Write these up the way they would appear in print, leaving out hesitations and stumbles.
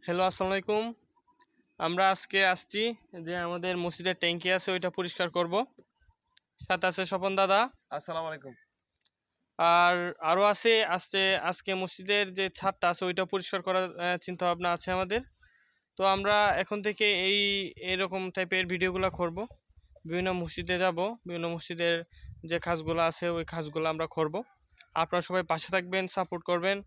Hello, আসসালামু আলাইকুম। আমরা আজকে আসছি যে আমাদের মসজিদের ট্যাঙ্কি আছে ওইটা পরিষ্কার করব। সাথে আছে স্বপন দাদা। আসসালামু আলাইকুম। আর আরও আছে আজকে মসজিদের যে ছাদটা আছে ওইটা পরিষ্কার করার চিন্তা ভাবনা আছে আমাদের। তো আমরা এখন থেকে এরকম টাইপের ভিডিওগুলো করব। বিভিন্ন মসজিদে যাব, বিভিন্ন মসজিদের যে কাজগুলো আছে ওই কাজগুলো আমরা করব। আপনারা সবাই পাশে থাকবেন, সাপোর্ট করবেন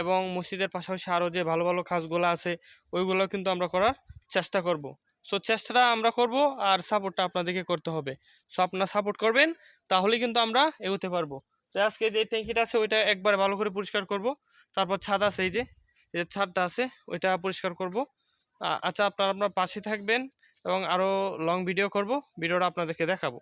এবং মসজিদের পাশাপাশি আরও যে ভালো ভালো কাজগুলো আছে ওইগুলো কিন্তু আমরা করার চেষ্টা করব। সো চেষ্টাটা আমরা করব আর সাপোর্টটা আপনাদেরকে করতে হবে। সো আপনারা সাপোর্ট করবেন, তাহলেই কিন্তু আমরা এগোতে পারবো। তো আজকে যে ট্যাঙ্কিটা আছে ওইটা একবার ভালো করে পরিষ্কার করব। তারপর ছাদ আছে, এই যে ছাদটা আছে ওইটা পরিষ্কার করব। আচ্ছা, আপনারা পাশে থাকবেন এবং আরও লং ভিডিও করব, ভিডিওটা আপনাদেরকে দেখাবো।